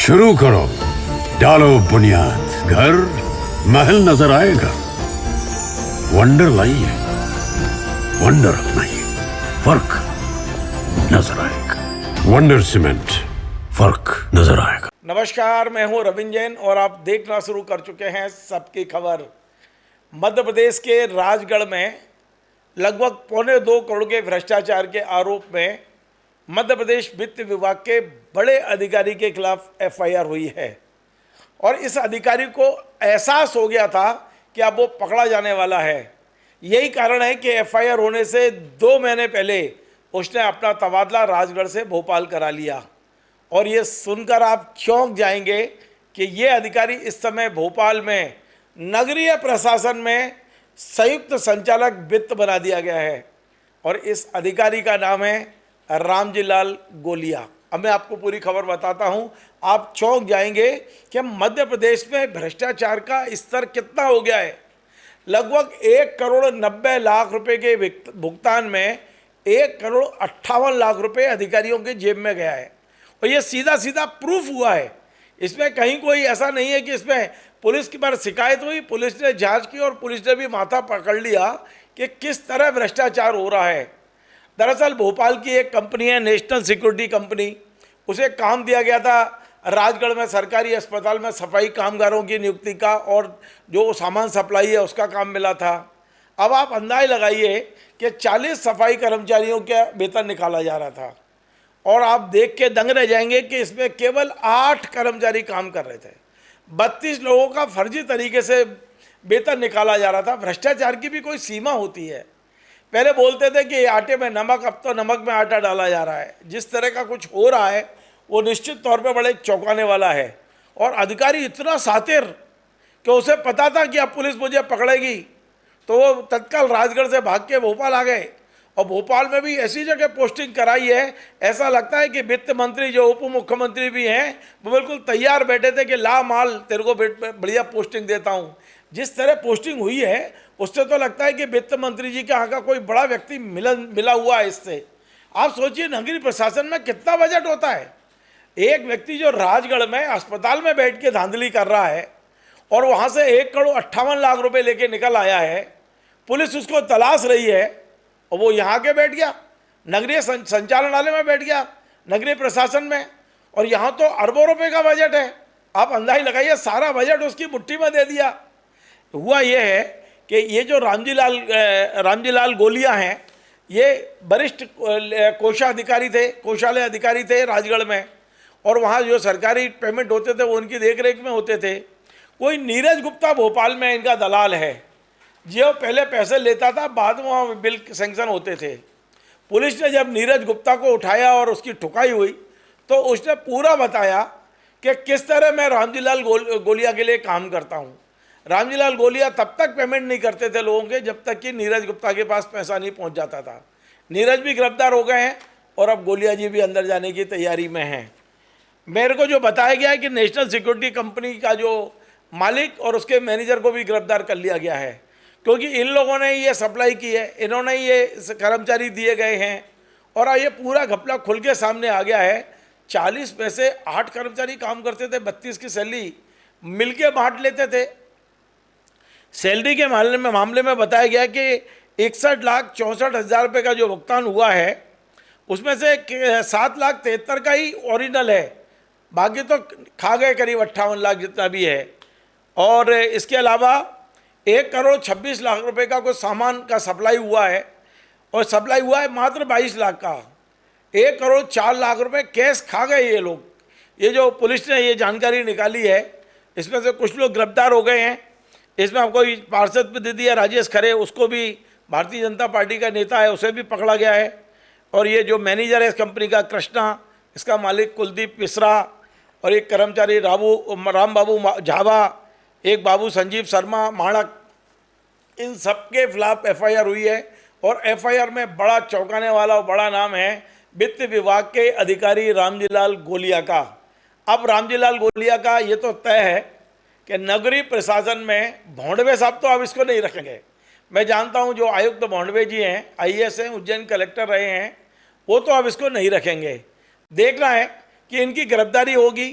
शुरू करो, डालो बुनियाद, घर महल नजर आएगा। वंडर लाइए, वंडर अपनाइए, फर्क नजर आएगा। वंडर सीमेंट, फर्क नजर आएगा। नमस्कार, मैं हूं रविंद्र जैन और आप देखना शुरू कर चुके हैं सबकी खबर। मध्य प्रदेश के राजगढ़ में लगभग 1.25 करोड़ के भ्रष्टाचार के आरोप में मध्य प्रदेश वित्त विभाग के बड़े अधिकारी के खिलाफ एफआईआर हुई है और इस अधिकारी को एहसास हो गया था कि अब वो पकड़ा जाने वाला है। यही कारण है कि एफआईआर होने से 2 महीने पहले उसने अपना तबादला राजगढ़ से भोपाल करा लिया। और ये सुनकर आप चौंक जाएंगे कि ये अधिकारी इस समय भोपाल में नगरीय प्रशासन में संयुक्त संचालक वित्त बना दिया गया है और इस अधिकारी का नाम है रामजी लाल गोलिया। अब मैं आपको पूरी खबर बताता हूं, आप चौंक जाएंगे कि मध्य प्रदेश में भ्रष्टाचार का स्तर कितना हो गया है। लगभग 1,90,00,000 रुपए के भुगतान में 1,58,00,000 रुपए अधिकारियों के जेब में गया है और ये सीधा सीधा प्रूफ हुआ है। इसमें कहीं कोई ऐसा नहीं है कि इसमें पुलिस की बार शिकायत हुई, पुलिस ने जांच की और पुलिस ने भी माथा पकड़ लिया कि किस तरह भ्रष्टाचार हो रहा है। दरअसल भोपाल की एक कंपनी है, नेशनल सिक्योरिटी कंपनी, उसे काम दिया गया था राजगढ़ में सरकारी अस्पताल में सफाई कामगारों की नियुक्ति का और जो सामान सप्लाई है उसका काम मिला था। अब आप अंदाज़ा लगाइए कि 40 सफाई कर्मचारियों का वेतन निकाला जा रहा था और आप देख के दंग रह जाएंगे कि इसमें केवल 8 कर्मचारी काम कर रहे थे। 32 लोगों का फर्जी तरीके से वेतन निकाला जा रहा था। भ्रष्टाचार की भी कोई सीमा होती है। पहले बोलते थे कि आटे में नमक, अब तो नमक में आटा डाला जा रहा है। जिस तरह का कुछ हो रहा है वो निश्चित तौर पे बड़े चौंकाने वाला है। और अधिकारी इतना सातिर कि उसे पता था कि अब पुलिस मुझे पकड़ेगी, तो वो तत्काल राजगढ़ से भाग के भोपाल आ गए और भोपाल में भी ऐसी जगह पोस्टिंग कराई है, ऐसा लगता है कि वित्त मंत्री जो उप मुख्यमंत्री भी हैं वो बिल्कुल तैयार बैठे थे कि ला माल, तेरे को बढ़िया पोस्टिंग देता हूँ। जिस तरह पोस्टिंग हुई है उससे तो लगता है कि वित्त मंत्री जी के यहाँ का कोई बड़ा व्यक्ति मिला हुआ है इससे। आप सोचिए नगरीय प्रशासन में कितना बजट होता है। एक व्यक्ति जो राजगढ़ में अस्पताल में बैठ के धांधली कर रहा है और वहाँ से 1,58,00,000 रुपये लेके निकल आया है, पुलिस उसको तलाश रही है और वो यहाँ के बैठ गया, नगरीय संचालनालय में बैठ गया, नगरीय प्रशासन में। और यहाँ तो अरबों रुपए का बजट है। आप अंदाजा लगाइए, सारा बजट उसकी मुट्ठी में दे दिया। हुआ ये है कि ये जो रामजी लाल गोलिया हैं, ये वरिष्ठ कोषालय अधिकारी थे राजगढ़ में और वहाँ जो सरकारी पेमेंट होते थे वो उनकी देखरेख में होते थे। कोई नीरज गुप्ता भोपाल में इनका दलाल है, जो पहले पैसे लेता था, बाद में वहाँ बिल सेंक्शन होते थे। पुलिस ने जब नीरज गुप्ता को उठाया और उसकी ठुकाई हुई तो उसने पूरा बताया कि किस तरह मैं रामजी लाल गोलिया के लिए काम करता हूँ। रामजी लाल गोलिया तब तक पेमेंट नहीं करते थे लोगों के जब तक कि नीरज गुप्ता के पास पैसा नहीं पहुँच जाता था। नीरज भी गिरफ्तार हो गए हैं और अब गोलिया जी भी अंदर जाने की तैयारी में हैं। मेरे को जो बताया गया है कि नेशनल सिक्योरिटी कंपनी का जो मालिक और उसके मैनेजर को भी गिरफ्तार कर लिया गया है, क्योंकि इन लोगों ने ये सप्लाई की है, इन्होंने ये कर्मचारी दिए गए हैं और ये पूरा घपला खुल के सामने आ गया है। 40 में से 8 कर्मचारी काम करते थे, 32 की सैलरी मिल के बांट लेते थे। सैलरी के मामले में बताया गया कि 61,64,000 रुपये का जो भुगतान हुआ है उसमें से 7,73,000 का ही ओरिजिनल है, बाकी तो खा गए करीब 58 लाख जितना भी है। और इसके अलावा 1,26,00,000 रुपये का कुछ सामान का सप्लाई हुआ है और सप्लाई हुआ है मात्र 22 लाख का। 1,04,00,000 रुपये कैश खा गए ये लोग। ये जो पुलिस ने ये जानकारी निकाली है, इसमें से कुछ लोग गिरफ्तार हो गए हैं। इसमें आपको पार्षद भी दे दिया राजेश खरे, उसको भी भारतीय जनता पार्टी का नेता है, उसे भी पकड़ा गया है। और ये जो मैनेजर है इस कंपनी का कृष्णा, इसका मालिक कुलदीप मिश्रा और एक कर्मचारी राम बाबू झाबा, एक बाबू संजीव शर्मा माणक, इन सब के खिलाफ एफआईआर हुई है। और एफआईआर में बड़ा चौंकाने वाला और बड़ा नाम है वित्त विभाग के अधिकारी रामजी लाल गोलिया का। अब रामजी लाल गोलिया का ये तो तय है कि नगरीय प्रशासन में भोंडवे साहब तो अब इसको नहीं रखेंगे। मैं जानता हूँ जो आयुक्त भोंडवे जी हैं, आईएएस हैं, उज्जैन कलेक्टर रहे हैं, वो तो अब इसको नहीं रखेंगे। देखना है कि इनकी गिरफ्तारी होगी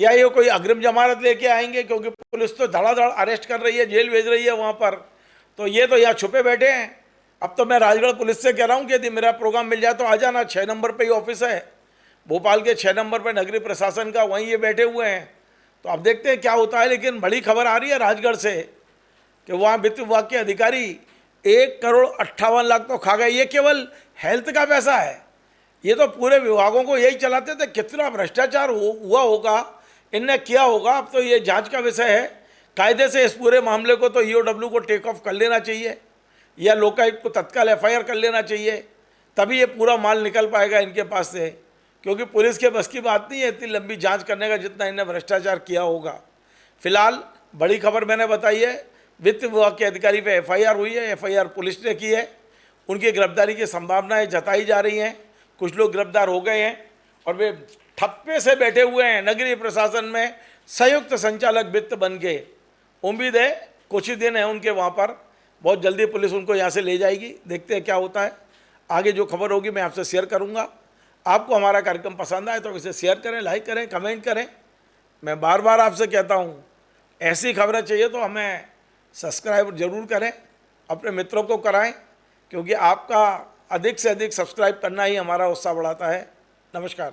या ये कोई अग्रिम जमानत लेके आएंगे, क्योंकि पुलिस तो धड़ाधड़ अरेस्ट कर रही है, जेल भेज रही है वहाँ पर, तो ये तो यहाँ छुपे बैठे हैं। अब तो मैं राजगढ़ पुलिस से कह रहा हूँ कि यदि मेरा प्रोग्राम मिल जाए तो आ जाना, 6 नंबर पे ही ऑफिस है, भोपाल के 6 नंबर पे नगरीय प्रशासन का, वहीं ये बैठे हुए हैं। तो अब देखते हैं क्या होता है। लेकिन बड़ी खबर आ रही है राजगढ़ से कि वहाँ वित्त विभाग के अधिकारी 1,58,00,000 तो खा गए। ये केवल हेल्थ का पैसा है, ये तो पूरे विभागों को यही चलाते थे। कितना भ्रष्टाचार हुआ होगा, इनने किया होगा, अब तो ये जांच का विषय है। कायदे से इस पूरे मामले को तो ईओडब्ल्यू को टेक ऑफ कर लेना चाहिए या लोकायुक्त को तत्काल एफआईआर कर लेना चाहिए, तभी ये पूरा माल निकल पाएगा इनके पास से, क्योंकि पुलिस के बस की बात नहीं है इतनी लंबी जांच करने का जितना इन्हें भ्रष्टाचार किया होगा। फिलहाल बड़ी खबर मैंने बताई है, वित्त विभाग के अधिकारी पे एफआईआर हुई है, एफआईआर पुलिस ने की है, उनकी गिरफ्तारी की संभावनाएं जताई जा रही हैं। कुछ लोग गिरफ्तार हो गए हैं और वे ठप्पे से बैठे हुए हैं नगरीय प्रशासन में संयुक्त संचालक वित्त बन के। उम्मीद है कुछ ही दिन है उनके वहाँ पर, बहुत जल्दी पुलिस उनको यहाँ से ले जाएगी। देखते हैं क्या होता है, आगे जो खबर होगी मैं आपसे शेयर करूँगा। आपको हमारा कार्यक्रम पसंद आए तो इसे शेयर करें, लाइक करें, कमेंट करें। मैं बार बार आपसे कहता हूँ, ऐसी खबरें चाहिए तो हमें सब्सक्राइब जरूर करें, अपने मित्रों को कराएं, क्योंकि आपका अधिक से अधिक सब्सक्राइब करना ही हमारा उत्साह बढ़ाता है। नमस्कार।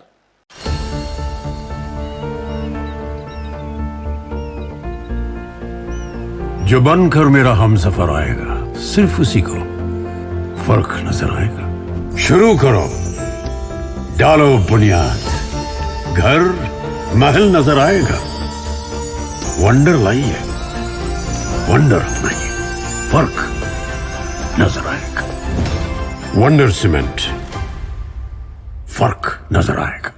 जो बनकर मेरा हमसफर आएगा, सिर्फ उसी को फर्क नजर आएगा। शुरू करो, डालो बुनियाद, घर महल नजर आएगा। वंडर लाइए, वंडर अपनाइए, फर्क नजर आएगा। वंडर सीमेंट, फर्क नजर आएगा।